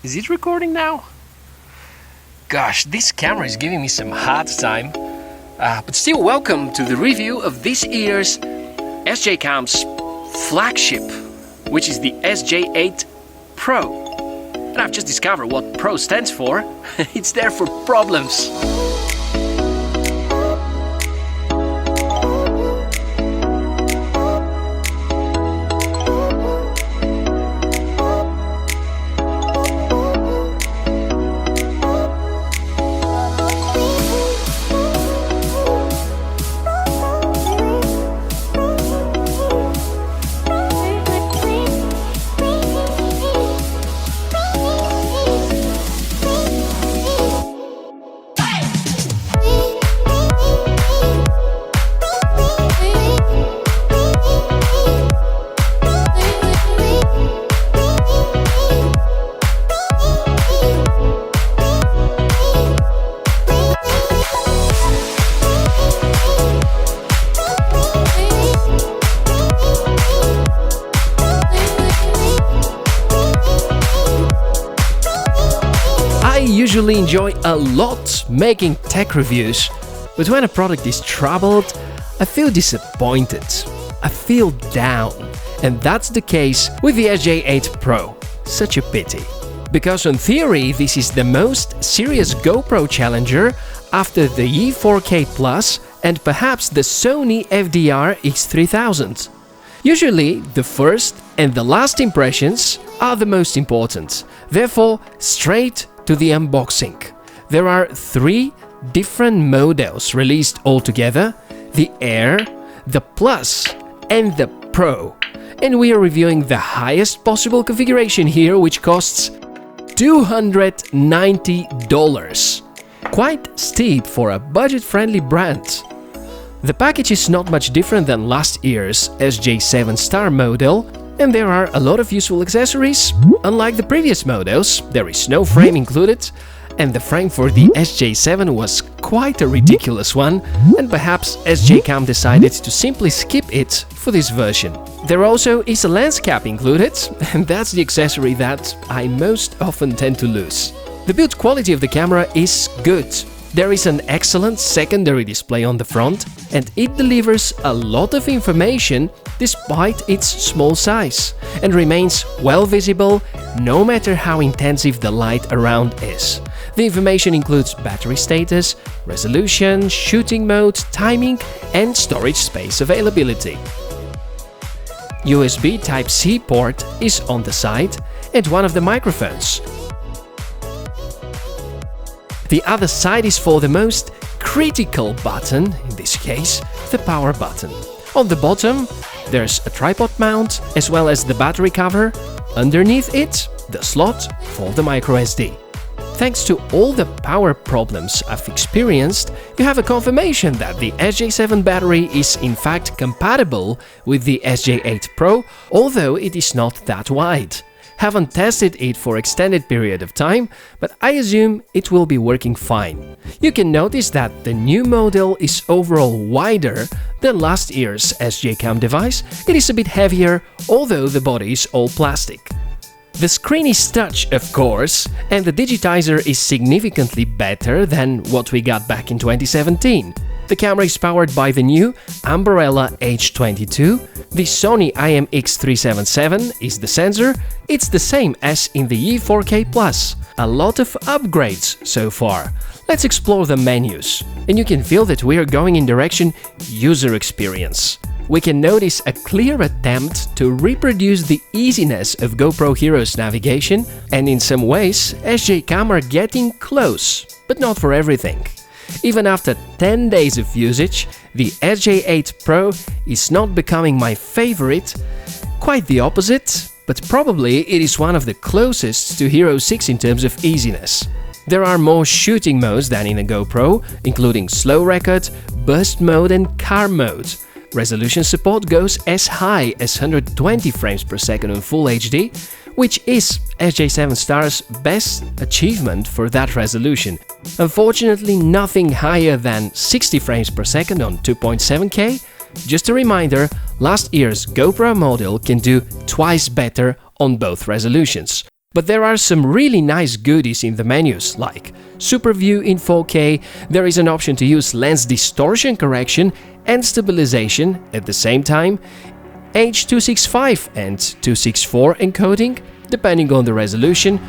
Is it recording now? Gosh, this camera is giving me some hard time. But still, welcome to the review of this year's SJCAM's flagship, which is the SJ8 Pro. And I've just discovered what Pro stands for. It's there for problems. I usually enjoy a lot making tech reviews, but when a product is troubled, I feel disappointed, I feel down, and that's the case with the SJ8 Pro. Such a pity. Because in theory this is the most serious GoPro challenger after the E4K Plus and perhaps the Sony FDR X3000. Usually the first and the last impressions are the most important, therefore straight to the unboxing. There are 3 different models released altogether: the Air, the Plus and the Pro. And we are reviewing the highest possible configuration here, which costs $290. Quite steep for a budget-friendly brand. The package is not much different than last year's SJ7 Star model, and there are a lot of useful accessories. Unlike the previous models, there is no frame included, and the frame for the SJ7 was quite a ridiculous one, and perhaps SJCAM decided to simply skip it for this version. There also is a lens cap included, and that's the accessory that I most often tend to lose. The build quality of the camera is good. There is an excellent secondary display on the front, and it delivers a lot of information despite its small size, and remains well visible no matter how intensive the light around is. The information includes battery status, resolution, shooting mode, timing and storage space availability. USB Type-C port is on the side and one of the microphones. The other side is for the most critical button, in this case, the power button. On the bottom, there's a tripod mount, as well as the battery cover. Underneath it, the slot for the microSD. Thanks to all the power problems I've experienced, you have a confirmation that the SJ7 battery is in fact compatible with the SJ8 Pro, although it is not that wide. Haven't tested it for extended period of time, but I assume it will be working fine. You can notice that the new model is overall wider than last year's SJCAM device. It is a bit heavier, although the body is all plastic. The screen is touch, of course, and the digitizer is significantly better than what we got back in 2017. The camera is powered by the new Umbrella H22, the Sony IMX377 is the sensor, it's the same as in the E4K Plus. A lot of upgrades so far. Let's explore the menus, and you can feel that we are going in direction user experience. We can notice a clear attempt to reproduce the easiness of GoPro Hero's navigation, and in some ways SJCAM are getting close, but not for everything. Even after 10 days of usage, the SJ8 Pro is not becoming my favorite, quite the opposite, but probably it is one of the closest to Hero 6 in terms of easiness. There are more shooting modes than in a GoPro, including slow record, burst mode and car mode. Resolution support goes as high as 120 frames per second on Full HD, which is SJ7 Star's best achievement for that resolution. Unfortunately, nothing higher than 60 frames per second on 2.7K. Just a reminder, last year's GoPro model can do twice better on both resolutions. But there are some really nice goodies in the menus, like Super View in 4K, there is an option to use lens distortion correction and stabilization at the same time, H.265 and 264 encoding, depending on the resolution.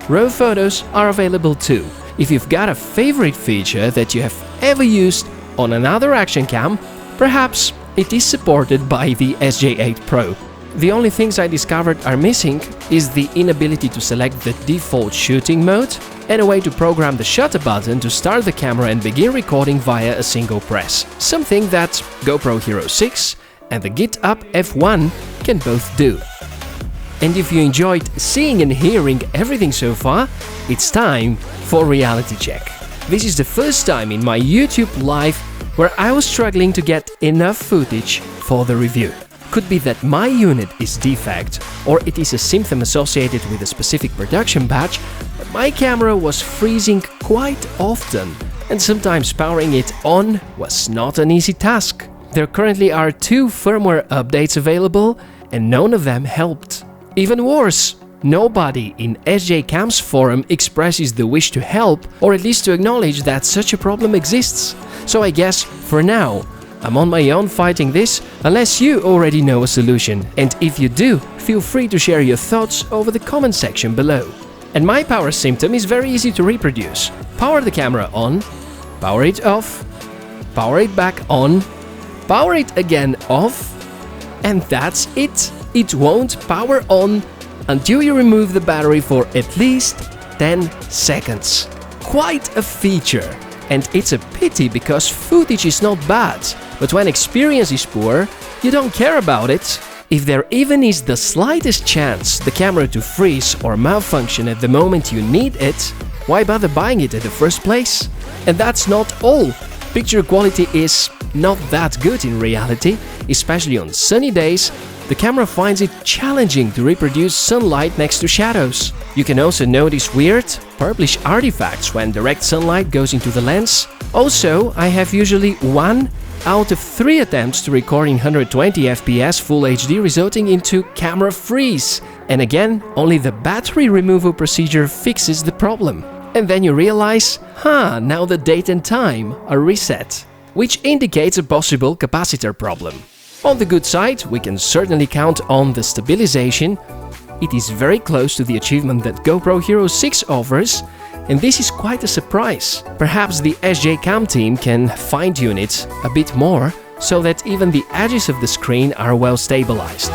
RAW photos are available too. If you've got a favorite feature that you have ever used on another action cam, perhaps it is supported by the SJ8 Pro. The only things I discovered are missing is the inability to select the default shooting mode and a way to program the shutter button to start the camera and begin recording via a single press, something that GoPro Hero 6 and the GitUp F1 can both do. And if you enjoyed seeing and hearing everything so far, it's time for reality check. This is the first time in my YouTube live where I was struggling to get enough footage for the review. Could be that my unit is defect, or it is a symptom associated with a specific production batch, but my camera was freezing quite often, and sometimes powering it on was not an easy task. There currently are 2 firmware updates available, and none of them helped. Even worse, nobody in SJCAM's forum expresses the wish to help, or at least to acknowledge that such a problem exists. So I guess, for now, I'm on my own fighting this, unless you already know a solution. And if you do, feel free to share your thoughts over the comment section below. And my power symptom is very easy to reproduce. Power the camera on, power it off, power it back on, power it again off, and that's it. It won't power on until you remove the battery for at least 10 seconds. Quite a feature. And it's a pity because footage is not bad, but when experience is poor, you don't care about it. If there even is the slightest chance the camera to freeze or malfunction at the moment you need it, why bother buying it in the first place? And that's not all. Picture quality is not that good in reality, especially on sunny days. The camera finds it challenging to reproduce sunlight next to shadows. You can also notice weird, purplish artifacts when direct sunlight goes into the lens. Also, I have usually 1 out of 3 attempts to record in 120 FPS Full HD resulting into camera freeze. And again, only the battery removal procedure fixes the problem. And then you realize, now the date and time are reset, which indicates a possible capacitor problem. On the good side, we can certainly count on the stabilization. It is very close to the achievement that GoPro Hero 6 offers, and this is quite a surprise. Perhaps the SJCAM team can fine-tune it a bit more, so that even the edges of the screen are well stabilized.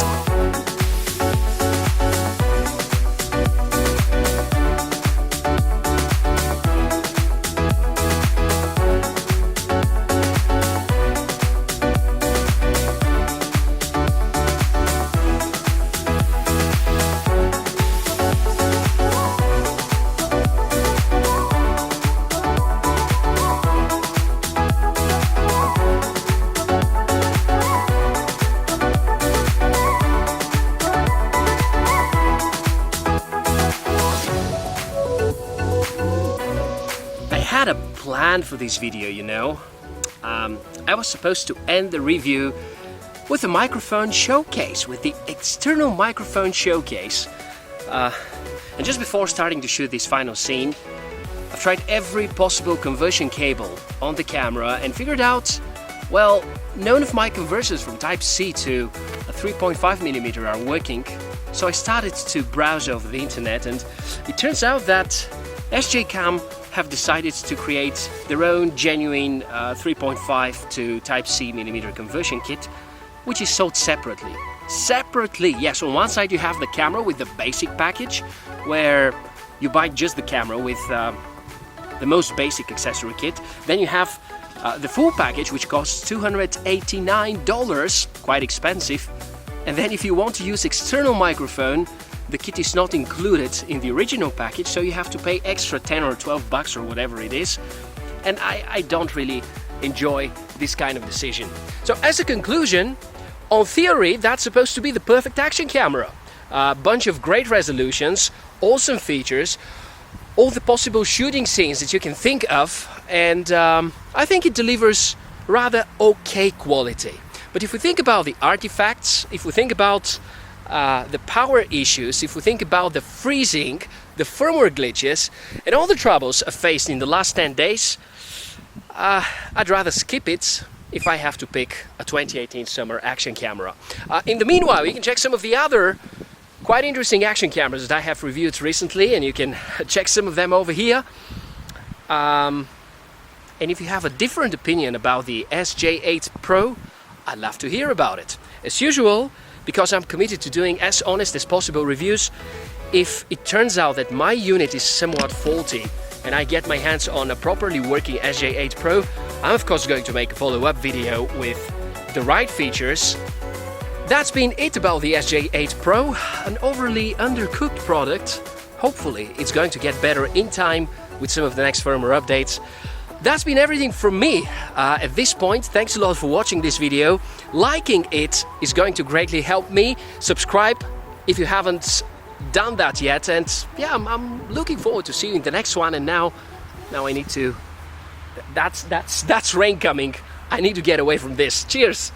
I had a plan for this video, you know. I was supposed to end the review with a microphone showcase, with the external microphone showcase. And just before starting to shoot this final scene, I've tried every possible conversion cable on the camera and figured out, well, none of my converters from Type-C to a 3.5mm are working. So I started to browse over the internet, and it turns out that SJCAM have decided to create their own genuine 3.5 to Type-C millimeter conversion kit, which is sold separately. Yes, on one side you have the camera with the basic package, where you buy just the camera with the most basic accessory kit. Then you have the full package, which costs $289, quite expensive. And then if you want to use external microphone, the kit is not included in the original package, so you have to pay extra 10 or 12 bucks or whatever it is. And I don't really enjoy this kind of decision. So as a conclusion, on theory, that's supposed to be the perfect action camera. A bunch of great resolutions, awesome features, all the possible shooting scenes that you can think of, and I think it delivers rather okay quality. But if we think about the artifacts, if we think about the power issues, if we think about the freezing, the firmware glitches, and all the troubles I've faced in the last 10 days, I'd rather skip it if I have to pick a 2018 summer action camera. In the meanwhile, you can check some of the other quite interesting action cameras that I have reviewed recently, and you can check some of them over here. And if you have a different opinion about the SJ8 Pro, I'd love to hear about it. As usual, because I'm committed to doing as honest as possible reviews, if it turns out that my unit is somewhat faulty and I get my hands on a properly working SJ8 Pro, I'm of course going to make a follow-up video with the right features. That's been it about the SJ8 Pro, an overly undercooked product. Hopefully it's going to get better in time with some of the next firmware updates. That's been everything from me at this point. Thanks a lot for watching this video. Liking it is going to greatly help me. Subscribe if you haven't done that yet, and yeah, I'm looking forward to seeing you in the next one. And now I need to, that's rain coming. I need to get away from this. Cheers.